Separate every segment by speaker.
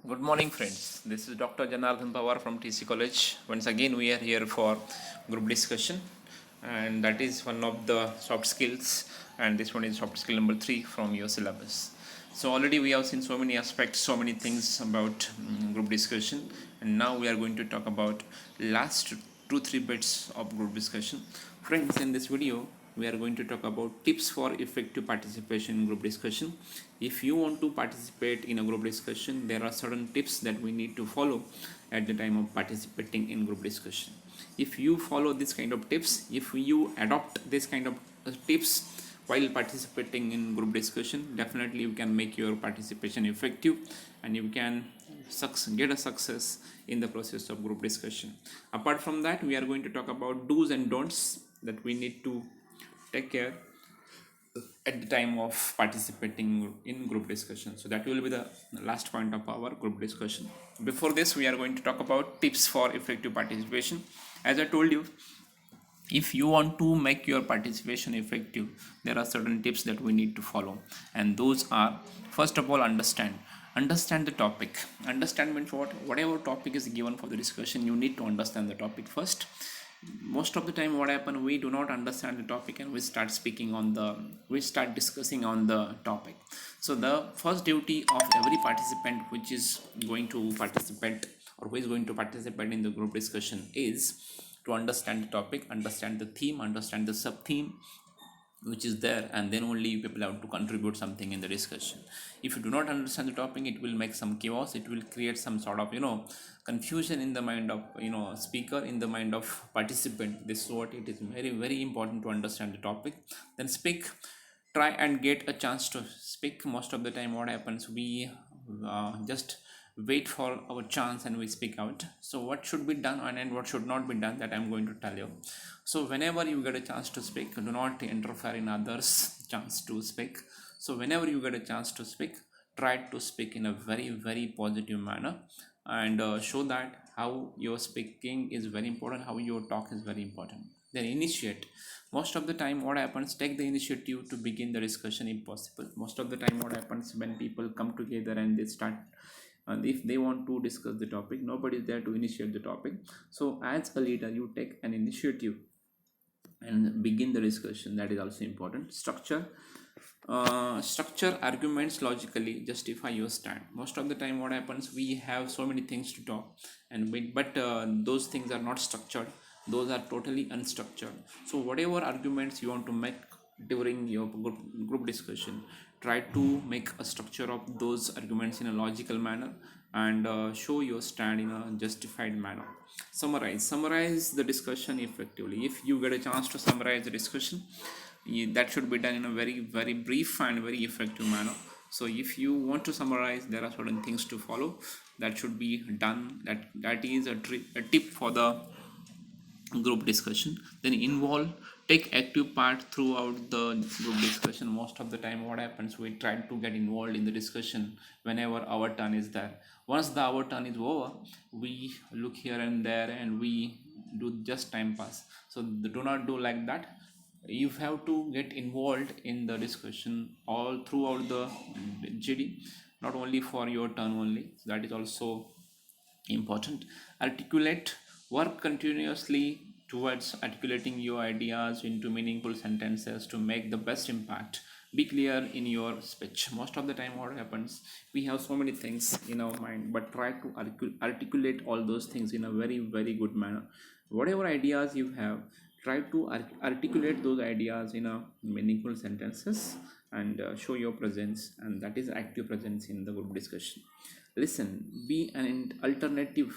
Speaker 1: Good morning, friends. This is Dr. Janardhan Pawar from TC College. Once again, we are here for group discussion, and that is one of the soft skills. And this one is soft skill number 3 from your syllabus. So, already we have seen so many aspects, so many things about group discussion, and now we are going to talk about last 2-3 bits of group discussion. Friends, in this video, we are going to talk about tips for effective participation in group discussion. If you want to participate in a group discussion, there are certain tips that we need to follow at the time of participating in group discussion. If you follow this kind of tips, if you adopt this kind of tips while participating in group discussion, definitely you can make your participation effective and you can get a success in the process of group discussion. Apart from that, we are going to talk about do's and don'ts that we need to take care at the time of participating in group discussion. So that will be the last point of our group discussion. Before this, we are going to talk about tips for effective participation. As I told you, if you want to make your participation effective, there are certain tips that we need to follow, and those are, first of all, understand the topic. Understand means what? Whatever topic is given for the discussion, you need to understand the topic first. Most of the time what happen, we do not understand the topic and we start discussing on the topic. So the first duty of every participant which is going to participate or who is going to participate in the group discussion is to understand the topic, understand the theme, understand the sub theme which is there, and then only people have to contribute something in the discussion. If you do not understand the topic, it will make some chaos, it will create some sort of confusion in the mind of speaker, in the mind of participant. This is what it is very very important to understand the topic, then speak. Try and get a chance to speak. Most of the time what happens, we just wait for our chance and we speak out. So what should be done and what should not be done, that I'm going to tell you. So whenever you get a chance to speak, do not interfere in others chance to speak. So whenever you get a chance to speak, try to speak in a very very positive manner, and show that how your speaking is very important, how your talk is very important. Then initiate. Most of the time what happens, take the initiative to begin the discussion if possible. Most of the time what happens, when people come together and they start, and if they want to discuss the topic, nobody is there to initiate the topic. So as a leader, you take an initiative and begin the discussion. That is also important. Structure arguments logically, justify your stand. Most of the time what happens, we have so many things to talk, but those things are not structured, those are totally unstructured. So whatever arguments you want to make during your group discussion, try to make a structure of those arguments in a logical manner, and show your stand in a justified manner. Summarize the discussion effectively. If you get a chance to summarize the discussion, that should be done in a very very brief and very effective manner. So if you want to summarize, there are certain things to follow that should be done. That is a tip for the group discussion. Then involve, take active part throughout the group discussion. Most of the time what happens, we try to get involved in the discussion whenever our turn is there. Once the our turn is over, we look here and there and we do just time pass. So do not do like that. You have to get involved in the discussion all throughout the GD, not only for your turn only. So that is also important. Articulate, work continuously towards articulating your ideas into meaningful sentences to make the best impact. Be clear in your speech. Most of the time what happens, we have so many things in our mind, but try to articulate all those things in a very very good manner. Whatever ideas you have, try to articulate those ideas in a meaningful sentences, and show your presence, and that is active presence in the group discussion. Listen, be an alternative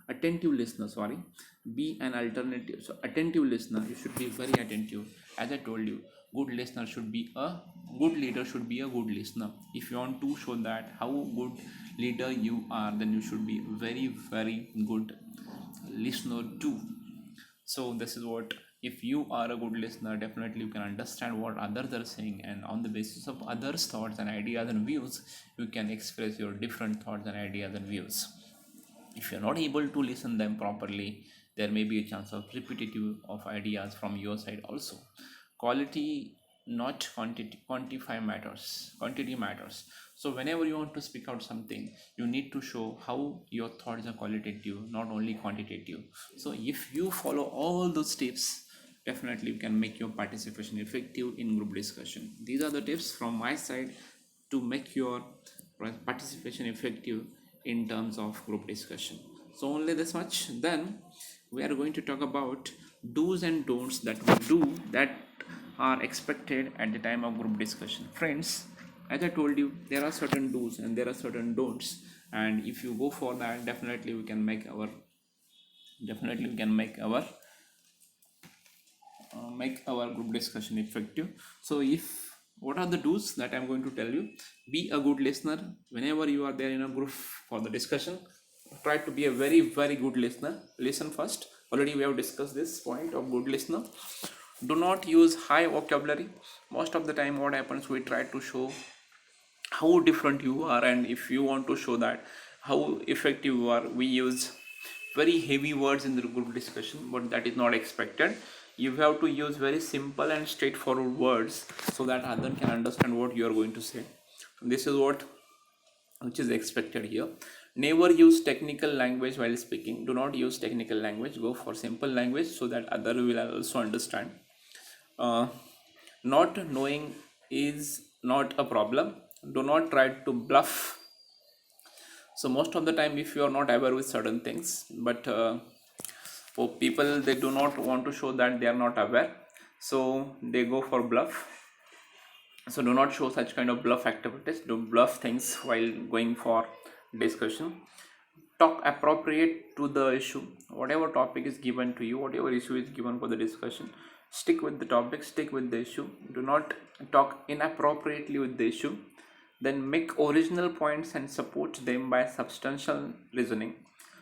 Speaker 1: attentive listener, sorry. Be an alternative, so attentive listener, you should be very attentive. As I told you, good listener should be a good leader, should be a good listener. If you want to show that how good leader you are, then you should be very very good listener too. So this is what, if you are a good listener, definitely you can understand what others are saying, and on the basis of others thoughts and ideas and views, you can express your different thoughts and ideas and views. If you're not able to listen them properly, there may be a chance of repetitive of ideas from your side also. Quality, not quantity. Quantify matters, quantity matters. So whenever you want to speak out something, you need to show how your thoughts are qualitative, not only quantitative. So if you follow all those tips, definitely you can make your participation effective in group discussion. These are the tips from my side to make your participation effective in terms of group discussion. So only this much. Then we are going to talk about do's and don'ts that we do that are expected at the time of group discussion. Friends, as I told you, there are certain do's and there are certain don'ts, and if you go for that, definitely we can make our make our group discussion effective. So if what are the do's that I'm going to tell you? Be a good listener. Whenever you are there in a group for the discussion, try to be a very good listener. Listen first. Already we have discussed this point of good listener. Do not use high vocabulary. Most of the time what happens, we try to show how different you are, and if you want to show that how effective you are, we use very heavy words in the group discussion, but that is not expected. You have to use very simple and straightforward words so that other can understand what you are going to say. This is what which is expected here. Never use technical language while speaking. Do not use technical language. Go for simple language so that other will also understand. Not knowing is not a problem. Do not try to bluff. So most of the time, if you are not aware with certain things, but for people, they do not want to show that they are not aware, so they go for bluff. So do not show such kind of bluff activities. Do bluff things while going for discussion. Talk appropriate to the issue. Whatever topic is given to you, whatever issue is given for the discussion, stick with the topic, stick with the issue. Do not talk inappropriately with the issue. Then make original points and support them by substantial reasoning.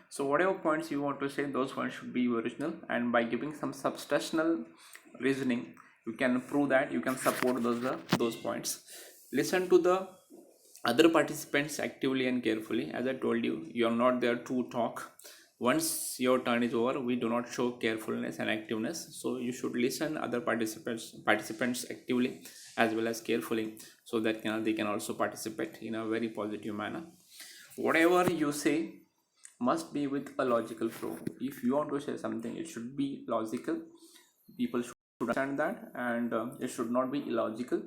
Speaker 1: So whatever points you want to say, those points should be original, and by giving some substantial reasoning, you can prove that, you can support those points. Listen to the other participants actively and carefully. As I told you, you are not there to talk. Once your turn is over, we do not show carefulness and activeness, so you should listen other participants actively as well as carefully, so that they can also participate in a very positive manner. Whatever you say must be with a logical flow. If you want to say something, it should be logical. People should understand that, and it should not be illogical.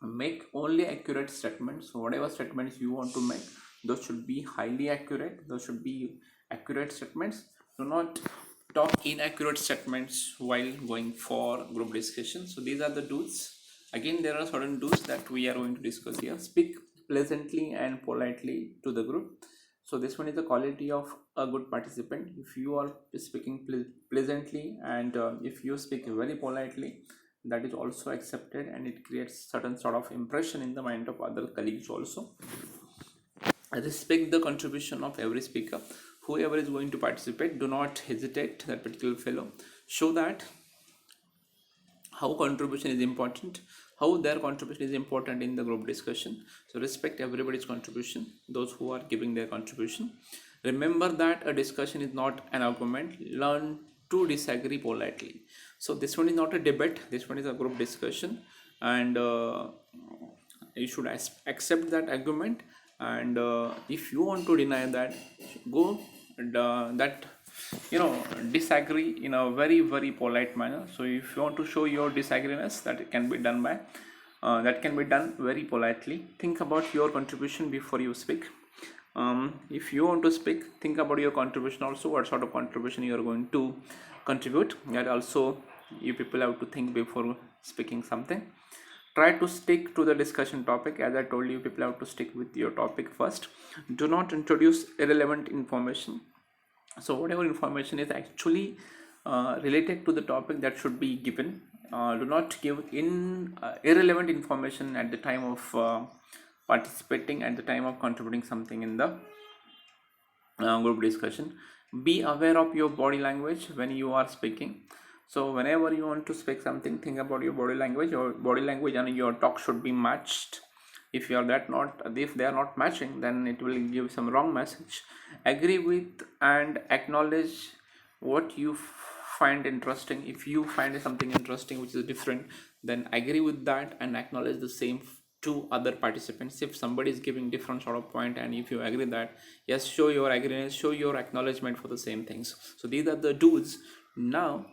Speaker 1: Make only accurate statements. Whatever statements you want to make, those should be highly accurate. Those should be accurate statements. Do not talk inaccurate statements while going for group discussion. So these are the do's. Again, there are certain do's that we are going to discuss here. Speak pleasantly and politely to the group. So this one is the quality of a good participant. If you are speaking pleasantly, and if you speak very politely, that is also accepted, and it creates certain sort of impression in the mind of other colleagues also. Respect the contribution of every speaker. Whoever is going to participate, do not hesitate that particular fellow. Show that how contribution is important, how their contribution is important in the group discussion. So respect everybody's contribution, those who are giving their contribution. Remember that a discussion is not an argument. Learn to disagree politely. So this one is not a debate, this one is a group discussion, and you should accept that argument, and if you want to deny that, go that disagree in a very polite manner. So if you want to show your disagreements, that can be done by very politely. Think about your contribution before you speak. If you want to speak, think about your contribution also, what sort of contribution you are going to contribute. That also you people have to think before speaking something. Try to stick to the discussion topic. As I told you, people have to stick with your topic first. Do not introduce irrelevant information. So whatever information is actually related to the topic, that should be given. Do not give irrelevant information at the time of participating, at the time of contributing something in the group discussion. Be aware of your body language when you are speaking. So whenever you want to speak something, think about your body language. Your body language and your talk should be matched. If they are not matching, then it will give some wrong message. Agree with and acknowledge what you find interesting. If you find something interesting which is different, then agree with that and acknowledge the same to other participants. If somebody is giving different sort of point, and if you agree that, yes, show your agreement, show your acknowledgement for the same things. So these are the do's. Now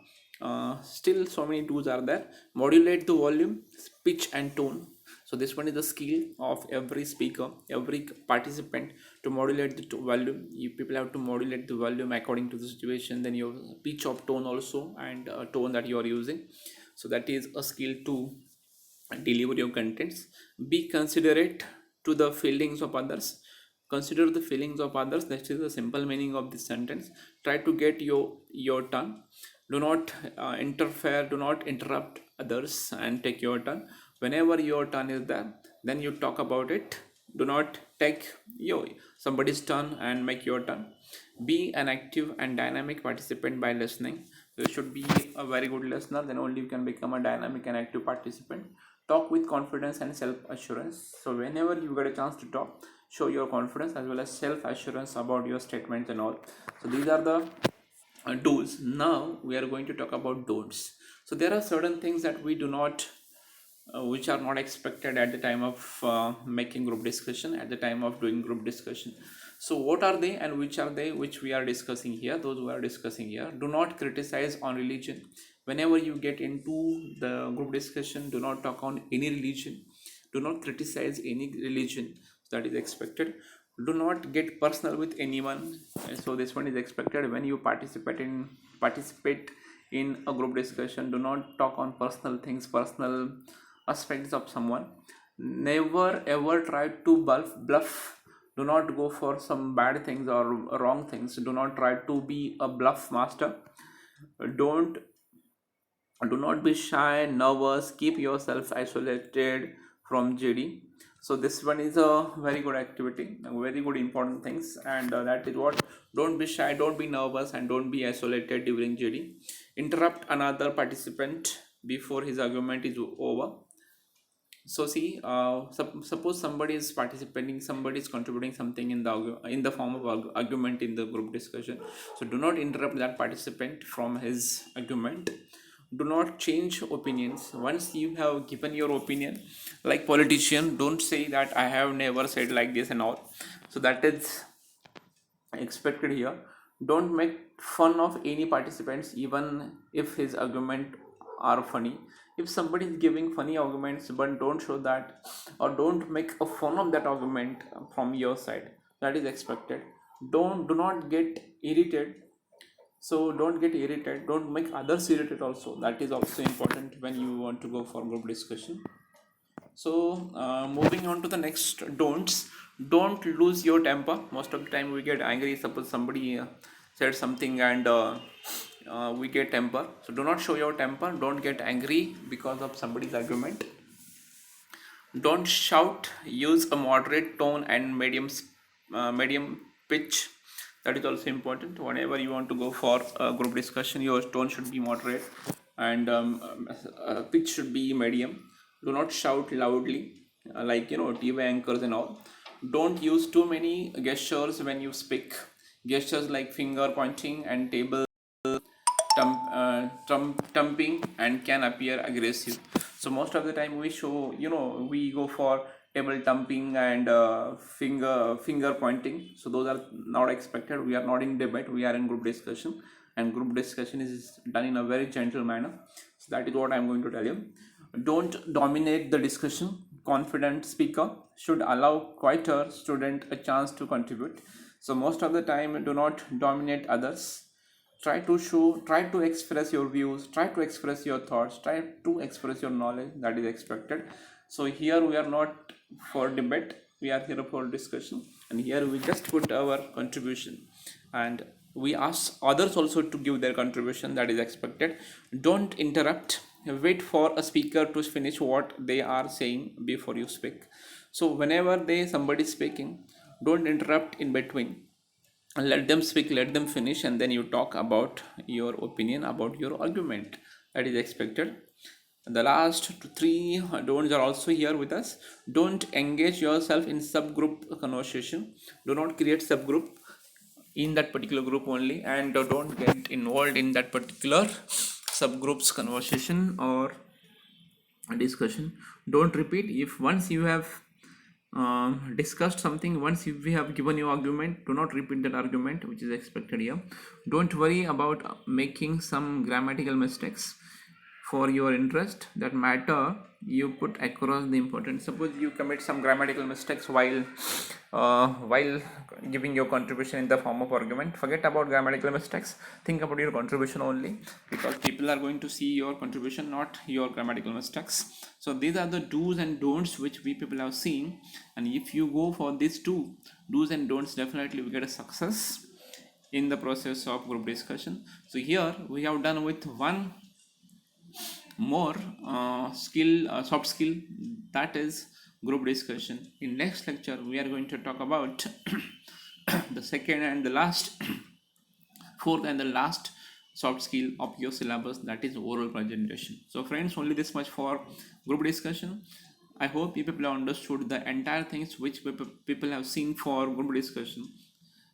Speaker 1: still so many do's are there. Modulate the volume, pitch and tone. So this one is the skill of every speaker, every participant, to modulate the volume. You people have to modulate the volume according to the situation, then your pitch of tone also, and tone that you are using. So that is a skill to deliver your contents. Be considerate to the feelings of others. Consider the feelings of others. That is the simple meaning of this sentence. Try to get your turn. Do not interfere, do not interrupt others, and take your turn. Whenever your turn is there, then you talk about it. Do not take somebody's turn and make your turn. Be an active and dynamic participant by listening. You should be a very good listener, then only you can become a dynamic and active participant. Talk with confidence and self-assurance. So whenever you get a chance to talk, show your confidence as well as self-assurance about your statements and all. So these are the do's. Now we are going to talk about don'ts. So there are certain things that we do not which are not expected at the time of making group discussion, at the time of doing group discussion. So what are they and which are they which we are discussing here? Those we are discussing here: do not criticize on religion. Whenever you get into the group discussion, do not talk on any religion, do not criticize any religion. That is expected. Do not get personal with anyone. So this one is expected. When you participate in a group discussion, do not talk on personal things, personal aspects of someone. Never ever try to bluff. Do not go for some bad things or wrong things. Do not try to be a bluff master. Do not be shy, nervous. Keep yourself isolated from JD. So this one is a very good activity, very good important things, and that is what: don't be shy, don't be nervous, and don't be isolated during JD. Interrupt another participant before his argument is over. So see, suppose somebody is participating, somebody is contributing something in the form of argument in the group discussion. So do not interrupt that participant from his argument. Do not change opinions once you have given your opinion. Like politician, don't say that I have never said like this and all. So that is expected here. Don't make fun of any participants even if his argument are funny. If somebody is giving funny arguments, but don't show that, or don't make a fun of that argument from your side. That is expected. Do not get irritated. So don't get irritated, don't make others irritated also. That is also important when you want to go for group discussion. So moving on to the next don'ts. Don't lose your temper. Most of the time we get angry. Suppose somebody said something and we get temper. So do not show your temper. Don't get angry because of somebody's argument. Don't shout. Use a moderate tone and medium pitch. That is also important. Whenever you want to go for a group discussion, your tone should be moderate, and pitch should be medium. Do not shout loudly, like TV anchors and all. Don't use too many gestures when you speak. Gestures like finger pointing and table thumping and can appear aggressive. So most of the time we show, we go for table thumping and finger pointing. So those are not expected. We are not in debate, we are in group discussion, and group discussion is done in a very gentle manner. So that is what I am going to tell you. Don't dominate the discussion. Confident speaker should allow quieter student a chance to contribute. So most of the time, do not dominate others. Try to express your views, try to express your thoughts, try to express your knowledge. That is expected. So here we are not for debate, we are here for discussion, and here we just put our contribution, and we ask others also to give their contribution. That is expected. Don't interrupt. Wait for a speaker to finish what they are saying before you speak. So whenever somebody is speaking, don't interrupt in between. Let them speak, let them finish, and then you talk about your opinion, about your argument. That is expected. The last three don'ts are also here with us. Don't engage yourself in subgroup conversation. Do not create subgroup in that particular group only, and don't get involved in that particular subgroups conversation, or discussion. Don't repeat. If once you have discussed something, once if we have given you argument, do not repeat that argument which is expected here. Don't worry about making some grammatical mistakes. For your interest that matter, you put across the importance. Suppose you commit some grammatical mistakes while giving your contribution in the form of argument, forget about grammatical mistakes, think about your contribution only, because people are going to see your contribution, not your grammatical mistakes. So these are the do's and don'ts which we people have seen, and if you go for these two do's and don'ts, definitely we get a success in the process of group discussion. So here we have done with one more soft skill, that is group discussion. In next lecture we are going to talk about the second and the last fourth and the last soft skill of your syllabus, that is oral presentation. So friends, only this much for group discussion. I hope you people have understood the entire things which people have seen for group discussion.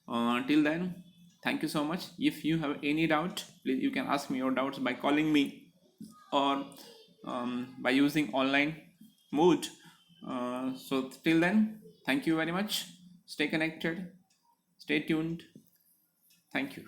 Speaker 1: Till then, thank you so much. If you have any doubt, please you can ask me your doubts by calling me or by using online mode. So till then, thank you very much. Stay connected, stay tuned. Thank you.